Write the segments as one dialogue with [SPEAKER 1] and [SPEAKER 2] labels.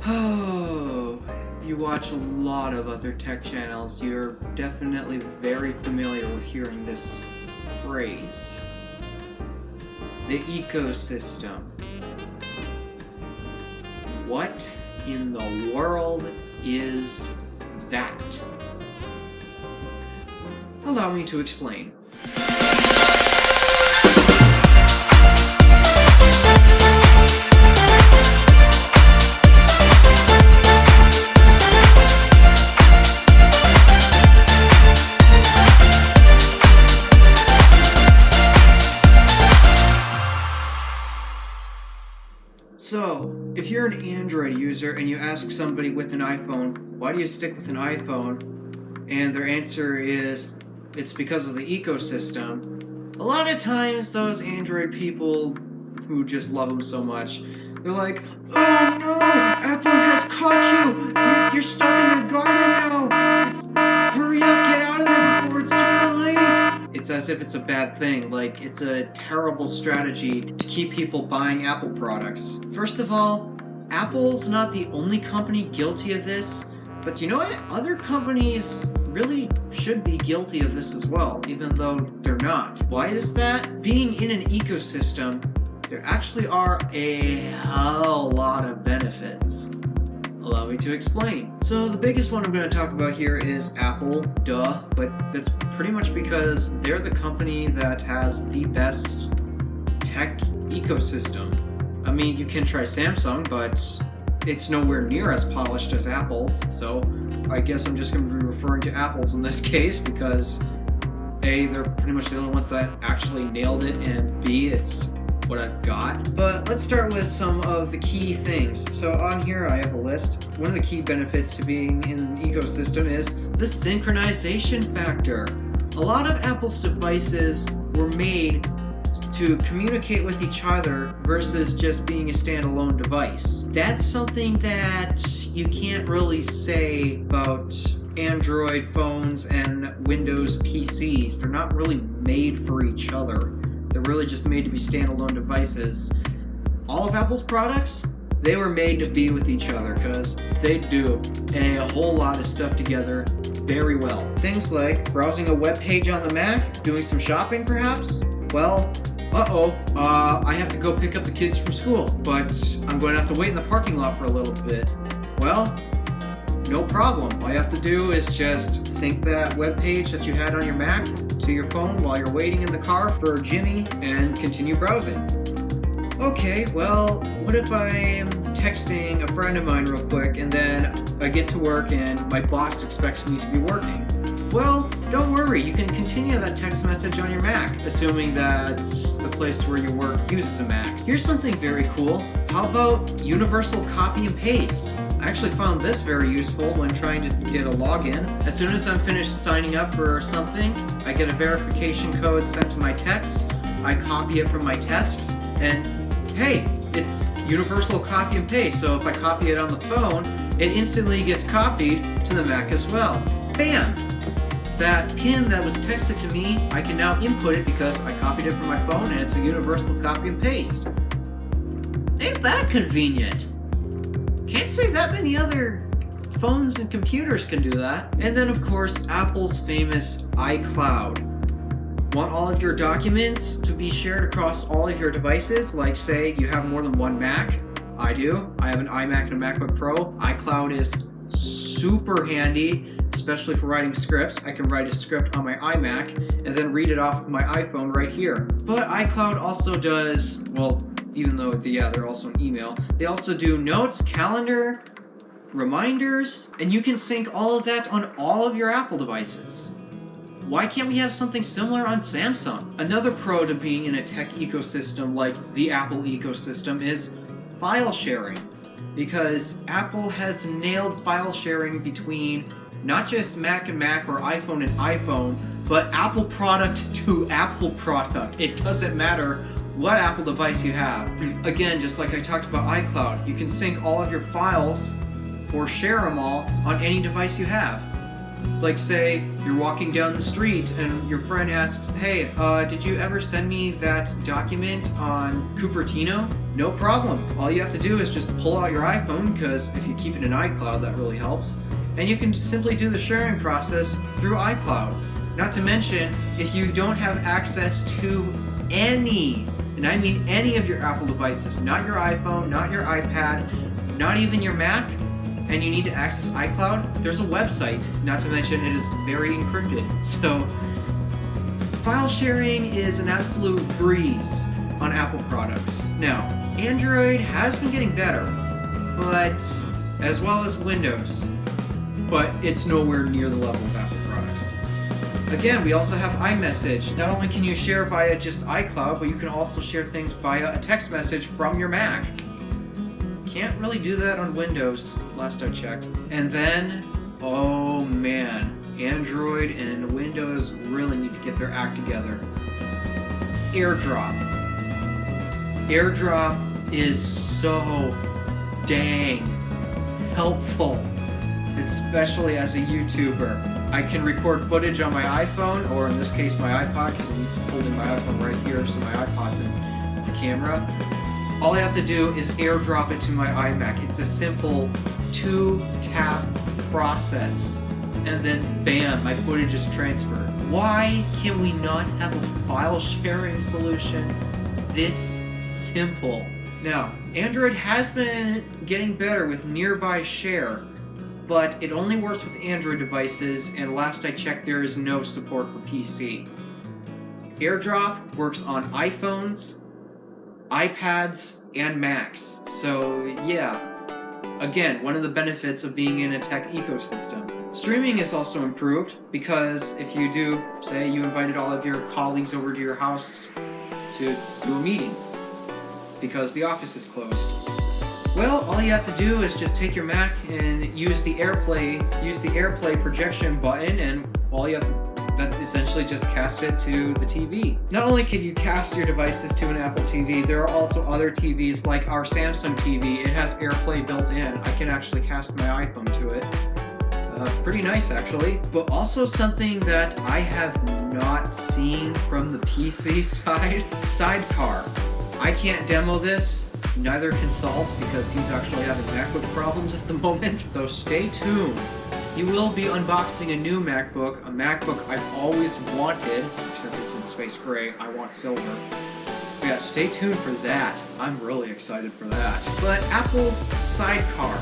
[SPEAKER 1] Oh, you watch a lot of other tech channels. You're definitely very familiar with hearing this phrase. The ecosystem. What in the world is that? Allow me to explain. So, if you're an Android user and you ask somebody with an iPhone, why do you stick with an iPhone? And their answer is, it's because of the ecosystem. A lot of times, those Android people who just love them so much, they're like, oh no, Apple has caught you! You're stuck in their garden now! Hurry up, get out of there before it's too late! It's as if it's a bad thing, like it's a terrible strategy to keep people buying Apple products. First of all, Apple's not the only company guilty of this, but you know what? Other companies really should be guilty of this as well, even though they're not. Why is that? Being in an ecosystem, there actually are a hell lot of benefits. Allow me to explain. So the biggest one I'm going to talk about here is Apple, duh, but that's pretty much because they're the company that has the best tech ecosystem. I mean, you can try Samsung, but it's nowhere near as polished as Apple's, so I guess I'm just going to be referring to Apple's in this case because A, they're pretty much the only ones that actually nailed it, and B, it's what I've got. But let's start with some of the key things. So on here I have a list. One of the key benefits to being in an ecosystem is the synchronization factor. A lot of Apple's devices were made to communicate with each other versus just being a standalone device. That's something that you can't really say about Android phones and Windows PCs. They're not really made for each other. They're really just made to be standalone devices. All of Apple's products, they were made to be with each other because they do a whole lot of stuff together very well. Things like browsing a web page on the Mac, doing some shopping perhaps. Well, I have to go pick up the kids from school, but I'm going to have to wait in the parking lot for a little bit. Well, no problem. All you have to do is just sync that web page that you had on your Mac to your phone while you're waiting in the car for Jimmy and continue browsing. Okay, well, what if I'm texting a friend of mine real quick and then I get to work and my boss expects me to be working? Well, don't worry, you can continue that text message on your Mac, assuming that the place where you work uses a Mac. Here's something very cool. How about universal copy and paste? I actually found this very useful when trying to get a login. As soon as I'm finished signing up for something, I get a verification code sent to my texts, I copy it from my texts, and hey, it's universal copy and paste, so if I copy it on the phone, it instantly gets copied to the Mac as well. Bam! That pin that was texted to me, I can now input it because I copied it from my phone and it's a universal copy and paste. Ain't that convenient? Can't say that many other phones and computers can do that. And then of course, Apple's famous iCloud. Want all of your documents to be shared across all of your devices? Like say you have more than one Mac? I do. I have an iMac and a MacBook Pro. iCloud is super handy, especially for writing scripts. I can write a script on my iMac and then read it off of my iPhone right here. But iCloud also does, well, even though, they're also an email, they also do notes, calendar, reminders, and you can sync all of that on all of your Apple devices. Why can't we have something similar on Samsung? Another pro to being in a tech ecosystem like the Apple ecosystem is file sharing, because Apple has nailed file sharing between not just Mac and Mac or iPhone and iPhone, but Apple product to Apple product. It doesn't matter what Apple device you have. Again, just like I talked about iCloud, you can sync all of your files or share them all on any device you have. Like say, you're walking down the street and your friend asks, hey, did you ever send me that document on Cupertino? No problem. All you have to do is just pull out your iPhone, because if you keep it in iCloud, that really helps. And you can simply do the sharing process through iCloud. Not to mention, if you don't have access to any, and I mean any of your Apple devices, not your iPhone, not your iPad, not even your Mac, and you need to access iCloud, there's a website. Not to mention, it is very encrypted. So, file sharing is an absolute breeze on Apple products. Now, Android has been getting better, but as well as Windows, but it's nowhere near the level of Apple products. Again, we also have iMessage. Not only can you share via just iCloud, but you can also share things via a text message from your Mac. Can't really do that on Windows, last I checked. And then, oh man, Android and Windows really need to get their act together. AirDrop. AirDrop is so dang helpful, especially as a YouTuber. I can record footage on my iPhone, or in this case my iPod, because I'm holding my iPhone right here, so my iPod's in the camera. All I have to do is AirDrop it to my iMac. It's a simple 2-tap process, and then bam, my footage is transferred. Why can we not have a file sharing solution this simple? Now, Android has been getting better with Nearby Share, but it only works with Android devices, and last I checked, there is no support for PC. AirDrop works on iPhones, iPads, and Macs. So yeah, again, one of the benefits of being in a tech ecosystem. Streaming is also improved, because if you do, say you invited all of your colleagues over to your house to do a meeting because the office is closed. Well, all you have to do is just take your Mac and use the AirPlay projection button, and all you have to that essentially just cast it to the TV. Not only can you cast your devices to an Apple TV, there are also other TVs like our Samsung TV. It has AirPlay built in. I can actually cast my iPhone to it. Pretty nice, actually. But also something that I have not seen from the PC side, Sidecar. I can't demo this, neither can Salt, because he's actually having MacBook problems at the moment. So stay tuned. He will be unboxing a new MacBook, a MacBook I've always wanted, except it's in space gray. I want silver. But yeah, stay tuned for that. I'm really excited for that. But Apple's Sidecar.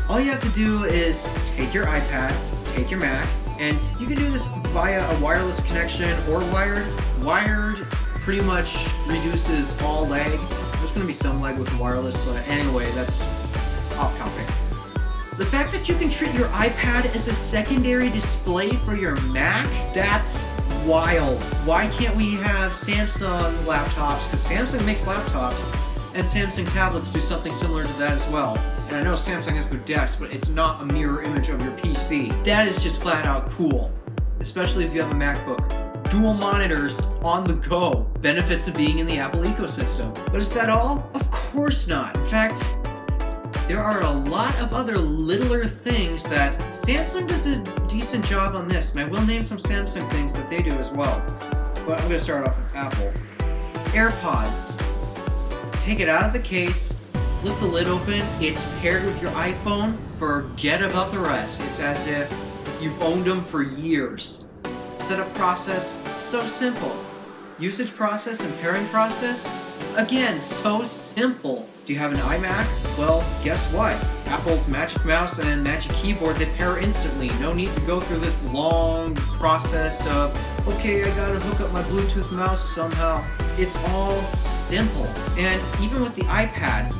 [SPEAKER 1] All you have to do is take your iPad, take your Mac, and you can do this via a wireless connection or wired. Wired pretty much reduces all lag. There's going to be some lag with wireless, but anyway, that's off topic. The fact that you can treat your iPad as a secondary display for your Mac, that's wild. Why can't we have Samsung laptops? Because Samsung makes laptops, and Samsung tablets do something similar to that as well. And I know Samsung has their desk, but it's not a mirror image of your PC. That is just flat out cool, especially if you have a MacBook. Dual monitors on the go. Benefits of being in the Apple ecosystem. But is that all? Of course not. In fact, there are a lot of other littler things that Samsung does a decent job on this, and I will name some Samsung things that they do as well. But I'm going to start off with Apple. AirPods. Take it out of the case, flip the lid open, it's paired with your iPhone, forget about the rest. It's as if you've owned them for years. Setup process, so simple. Usage process and pairing process, again, so simple. Do you have an iMac? Well, guess what? Apple's Magic Mouse and Magic Keyboard, they pair instantly. No need to go through this long process of, okay, I gotta hook up my Bluetooth mouse somehow. It's all simple. And even with the iPad,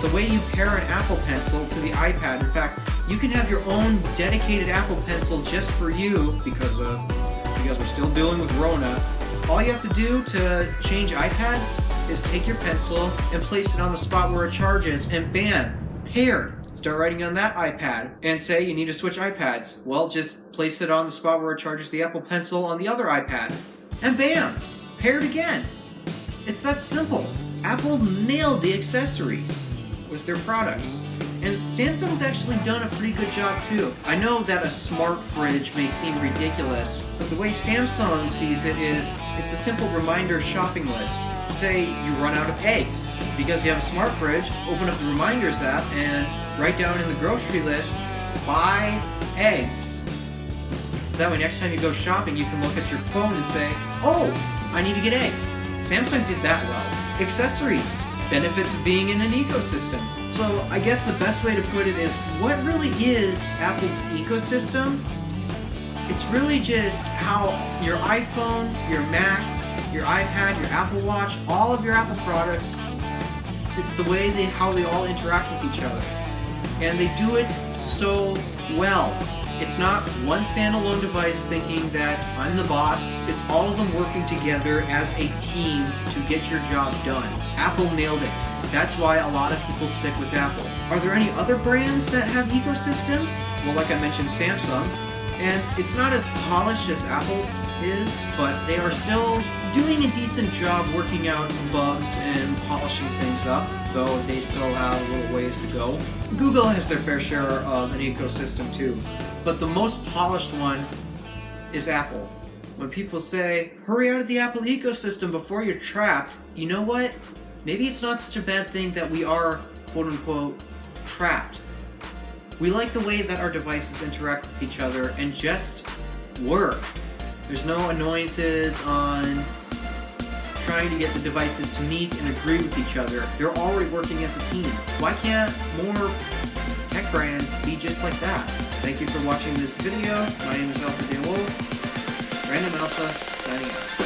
[SPEAKER 1] the way you pair an Apple Pencil to the iPad, in fact, you can have your own dedicated Apple Pencil just for you, because we're still dealing with Rona. All you have to do to change iPads is take your pencil and place it on the spot where it charges, and bam, paired. Start writing on that iPad and say you need to switch iPads. Well, just place it on the spot where it charges the Apple Pencil on the other iPad, and bam, paired again. It's that simple. Apple nailed the accessories with their products. And Samsung's actually done a pretty good job too. I know that a smart fridge may seem ridiculous, but the way Samsung sees it is, it's a simple reminder shopping list. Say you run out of eggs. Because you have a smart fridge, open up the reminders app and write down in the grocery list, buy eggs. So that way next time you go shopping, you can look at your phone and say, oh, I need to get eggs. Samsung did that well. Accessories. Benefits of being in an ecosystem. So I guess the best way to put it is, what really is Apple's ecosystem? It's really just how your iPhone, your Mac, your iPad, your Apple Watch, all of your Apple products, it's the way how they all interact with each other. And they do it so well. It's not one standalone device thinking that I'm the boss. It's all of them working together as a team to get your job done. Apple nailed it. That's why a lot of people stick with Apple. Are there any other brands that have ecosystems? Well, like I mentioned, Samsung. And it's not as polished as Apple's is, but they are still doing a decent job working out bugs and polishing things up, though they still have a little ways to go. Google has their fair share of an ecosystem too, but the most polished one is Apple. When people say, hurry out of the Apple ecosystem before you're trapped, you know what? Maybe it's not such a bad thing that we are, quote-unquote, trapped. We like the way that our devices interact with each other and just work. There's no annoyances on trying to get the devices to meet and agree with each other. They're already working as a team. Why can't more tech brands be just like that? Thank you for watching this video. My name is Alfred DeWolf. Random Alpha, signing out.